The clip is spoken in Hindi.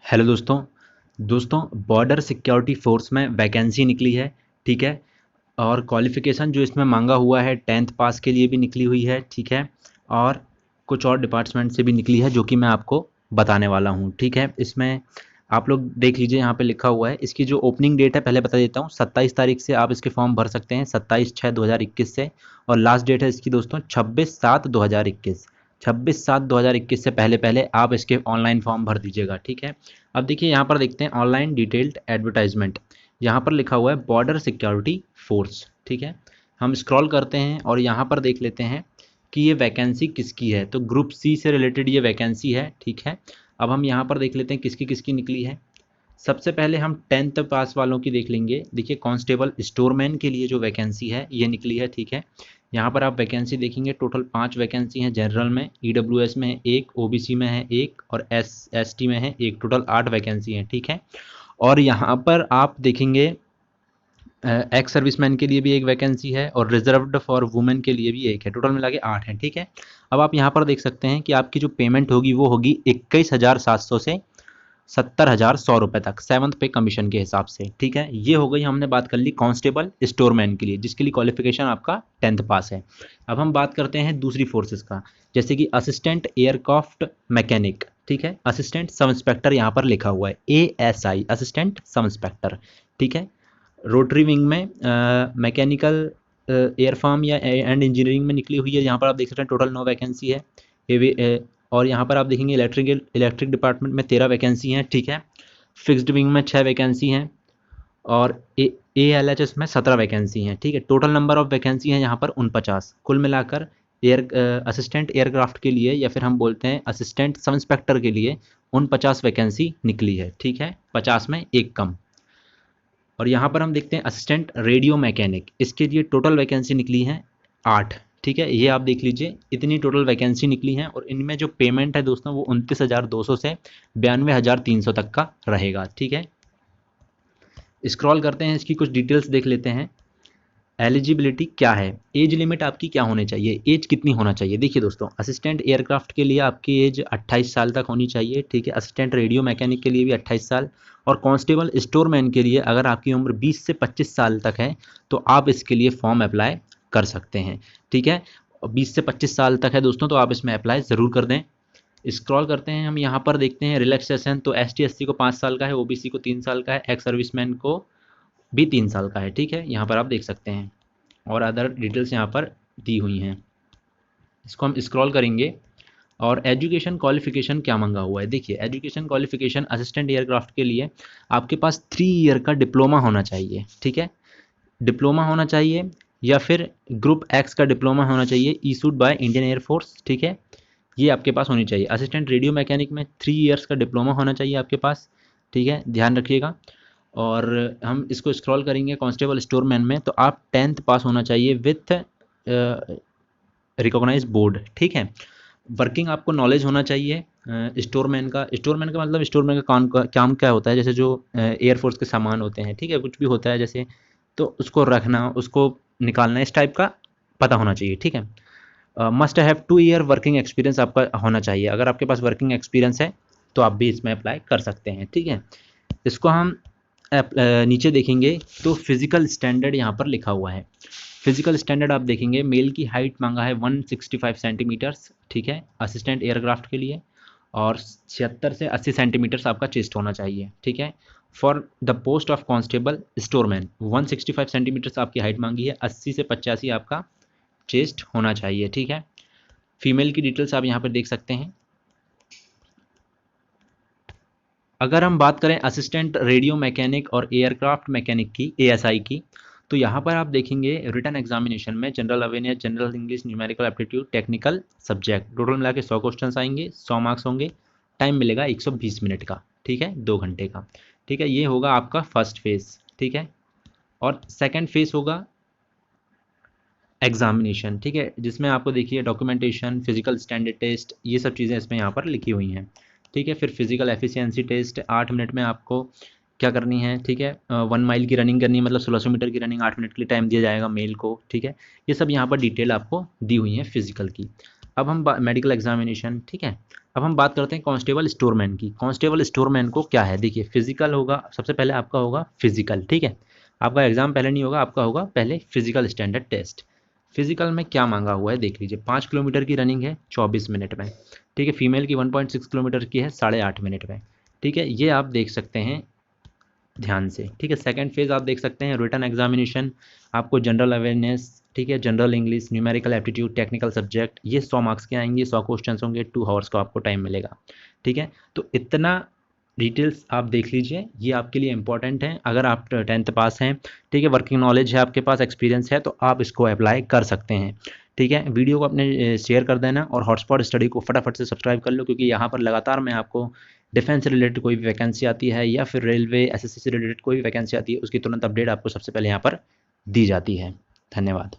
हेलो दोस्तों बॉर्डर सिक्योरिटी फोर्स में वैकेंसी निकली है। ठीक है। और क्वालिफ़िकेशन जो इसमें मांगा हुआ है 10th पास के लिए भी निकली हुई है। ठीक है। और कुछ और डिपार्टमेंट से भी निकली है जो कि मैं आपको बताने वाला हूँ। ठीक है। इसमें आप लोग देख लीजिए, यहाँ पे लिखा हुआ है। इसकी जो ओपनिंग डेट है पहले बता देता हूँ, 27 तारीख से आप इसके फॉर्म भर सकते हैं, 27/6/2021 से। और लास्ट डेट है इसकी दोस्तों 26/7/2021। 26/7/2021 से पहले पहले आप इसके ऑनलाइन फॉर्म भर दीजिएगा। ठीक है। अब देखिए यहाँ पर देखते हैं ऑनलाइन डिटेल्ड एडवर्टाइजमेंट। यहाँ पर लिखा हुआ है बॉर्डर सिक्योरिटी फोर्स। ठीक है। हम स्क्रॉल करते हैं और यहाँ पर देख लेते हैं कि ये वैकेंसी किसकी है। तो ग्रुप सी से रिलेटेड ये वैकेंसी है। ठीक है। अब हम यहाँ पर देख लेते हैं किसकी किसकी निकली है। सबसे पहले हम 10th पास वालों की देख लेंगे। देखिए कांस्टेबल स्टोरमैन के लिए जो वैकेंसी है ये निकली है। ठीक है। यहाँ पर आप वैकेंसी देखेंगे, टोटल 5 वैकेंसी हैं। जनरल में, ईडब्ल्यूएस में है 1, ओबीसी में है 1 और एसटी में है 1। टोटल 8 वैकेंसी हैं। ठीक है। और यहाँ पर आप देखेंगे एक्स सर्विसमैन के लिए भी एक वैकेंसी है और रिजर्व्ड फॉर वुमेन के लिए भी एक है। टोटल मिला के 8 हैं। ठीक है। अब आप यहाँ पर देख सकते हैं कि आपकी जो पेमेंट होगी वो होगी 21,700 से 70,100 रुपये तक, 7th पे कमीशन के हिसाब से। ठीक है। ये हो गई, हमने बात कर ली कांस्टेबल स्टोरमैन के लिए, जिसके लिए क्वालिफिकेशन आपका 10th पास है। अब हम बात करते हैं दूसरी फोर्सेस का, जैसे कि असिस्टेंट एयरक्राफ्ट मैकेनिक। ठीक है। असिस्टेंट सब इंस्पेक्टर यहाँ पर लिखा हुआ है, ASI, असिस्टेंट सब इंस्पेक्टर। ठीक है। रोटरी विंग में मैकेनिकल एयर फार्म या एंड इंजीनियरिंग में निकली हुई है। यहाँ पर आप देख सकते हैं टोटल 9 वैकेंसी है। और यहाँ पर आप देखेंगे इलेक्ट्रिक डिपार्टमेंट में 13 वैकेंसी हैं। ठीक है। फिक्स्ड विंग में 6 वैकेंसी हैं और ALHS में 17 वैकेंसी हैं। ठीक है। टोटल नंबर ऑफ वैकेंसी हैं यहाँ पर 49। कुल मिलाकर असिस्टेंट एयरक्राफ्ट के लिए, या फिर हम बोलते हैं असिस्टेंट सब इंस्पेक्टर के लिए 49 वैकेंसी निकली है। ठीक है। 50 में एक कम। और यहाँ पर हम देखते हैं असिस्टेंट रेडियो मैकेनिक, इसके लिए टोटल वैकेंसी निकली है 8। ठीक है। ये आप देख लीजिए, इतनी टोटल वैकेंसी निकली हैं और इनमें जो पेमेंट है दोस्तों वो 29,200 से 92,300 तक का रहेगा। ठीक है। स्क्रॉल करते हैं, इसकी कुछ डिटेल्स देख लेते हैं। एलिजिबिलिटी क्या है, एज लिमिट आपकी क्या होनी चाहिए, एज कितनी होना चाहिए। देखिए दोस्तों, असिस्टेंट एयरक्राफ्ट के लिए आपकी एज 28 साल तक होनी चाहिए। ठीक है। असिस्टेंट रेडियो मैकेनिक के लिए भी 28 साल। और कांस्टेबल स्टोरमैन के लिए अगर आपकी उम्र 20 से 25 साल तक है तो आप इसके लिए फॉर्म अप्लाई कर सकते हैं। ठीक है। 20 से 25 साल तक है दोस्तों, तो आप इसमें अप्लाई ज़रूर कर दें। स्क्रॉल करते हैं, हम यहाँ पर देखते हैं रिलैक्सेशन। तो ST SC को 5 साल का है, OBC को 3 साल का है, एक्स सर्विसमैन को भी 3 साल का है। ठीक है। यहाँ पर आप देख सकते हैं और अदर डिटेल्स यहाँ पर दी हुई हैं। इसको हम स्क्रॉल करेंगे और एजुकेशन क्वालिफिकेशन क्या मांगा हुआ है। देखिए एजुकेशन क्वालिफिकेशन असिस्टेंट एयरक्राफ्ट के लिए आपके पास 3 ईयर का डिप्लोमा होना चाहिए। ठीक है। डिप्लोमा होना चाहिए या फिर ग्रुप एक्स का डिप्लोमा होना चाहिए, इशूड बाय इंडियन एयरफोर्स। ठीक है। ये आपके पास होनी चाहिए। असिस्टेंट रेडियो मैकेनिक में 3 ईयर्स का डिप्लोमा होना चाहिए आपके पास। ठीक है। ध्यान रखिएगा। और हम इसको स्क्रॉल करेंगे कांस्टेबल स्टोरमैन में, तो आप 10th पास होना चाहिए विथ रिकॉग्नाइज बोर्ड। ठीक है। वर्किंग आपको नॉलेज होना चाहिए स्टोरमैन का मतलब स्टोरमैन का काम क्या होता है, जैसे जो एयरफोर्स के सामान होते हैं। ठीक है। कुछ भी होता है जैसे, तो उसको रखना, उसको निकालना, इस टाइप का पता होना चाहिए। ठीक है। Must have 2 year working experience आपका होना चाहिए। अगर आपके पास वर्किंग एक्सपीरियंस है तो आप भी इसमें अप्लाई कर सकते हैं। ठीक है। इसको हम नीचे देखेंगे तो फिजिकल स्टैंडर्ड यहाँ पर लिखा हुआ है। फिजिकल स्टैंडर्ड आप देखेंगे, मेल की हाइट मांगा है 165 सेंटीमीटर्स। ठीक है। असिस्टेंट एयरक्राफ्ट के लिए। और 76 से 80 सेंटीमीटर्स आपका चेस्ट होना चाहिए। ठीक है। For the post of constable storeman 165 centimetres आपकी हाइट मांगी है, 80 से 85 आपका चेस्ट होना चाहिए। ठीक है। फीमेल की डिटेल्स आप यहाँ पर देख सकते हैं। अगर हम बात करें असिस्टेंट रेडियो मैकेनिक और एयरक्राफ्ट मैकेनिक की, ASI की, तो यहाँ पर आप देखेंगे रिटन एग्जामिनेशन में general awareness, general English, numerical aptitude, technical subject, total मिला के 100 क्वेश्चन आएंगे, 100 मार्क्स होंगे। टाइम मिलेगा 120 मिनट का। ठीक है। 2 घंटे का। ठीक है। ये होगा आपका फर्स्ट फेज। ठीक है। और सेकेंड फेज होगा एग्जामिनेशन। ठीक है। जिसमें आपको देखिए डॉक्यूमेंटेशन, फिजिकल स्टैंडर्ड टेस्ट, ये सब चीज़ें इसमें यहाँ पर लिखी हुई हैं। ठीक है। फिर फिजिकल एफिशिएंसी टेस्ट 8 मिनट में आपको क्या करनी है। ठीक है। 1 माइल की रनिंग करनी है, मतलब 1600 मीटर की रनिंग 8 मिनट के लिए टाइम दिया जाएगा मेल को। ठीक है। ये सब यहाँ पर डिटेल आपको दी हुई है फिजिकल की। अब हम मेडिकल एग्जामिनेशन, ठीक है। अब हम बात करते हैं कांस्टेबल स्टोरमैन की। कांस्टेबल स्टोरमैन को क्या है, देखिए फिजिकल होगा सबसे पहले, आपका होगा फिजिकल, ठीक है। आपका एग्जाम पहले नहीं होगा, आपका होगा पहले फिजिकल स्टैंडर्ड टेस्ट। फिजिकल में क्या मांगा हुआ है देख लीजिए, 5 किलोमीटर की रनिंग है 24 मिनट में, ठीक है। फीमेल की 1.6 किलोमीटर की है 8.5 मिनट में, ठीक है। ये आप देख सकते हैं ध्यान से, ठीक है। सेकंड फेज आप देख सकते हैं रिटन एग्जामिनेशन, आपको जनरल अवेयरनेस, ठीक है, general English, numerical aptitude, technical subject, ये 100 मार्क्स के आएंगे, 100 क्वेश्चन होंगे, 2 आवर्स का आपको टाइम मिलेगा, ठीक है। तो इतना डिटेल्स आप देख लीजिए, ये आपके लिए इंपॉर्टेंट है। अगर आप 10th पास हैं, ठीक है, वर्किंग नॉलेज है आपके पास, एक्सपीरियंस है, तो आप इसको अप्लाई कर सकते हैं, ठीक है। वीडियो को अपने शेयर कर देना और हॉटस्पॉट स्टडी को फटाफट से सब्सक्राइब कर लो, क्योंकि यहाँ पर लगातार मैं आपको डिफेंस से रिलेटेड कोई भी वैकेंसी आती है या फिर रेलवे एसएससी से रिलेटेड कोई भी वैकेंसी आती है, उसकी तुरंत अपडेट आपको सबसे पहले यहाँ पर दी जाती है। धन्यवाद।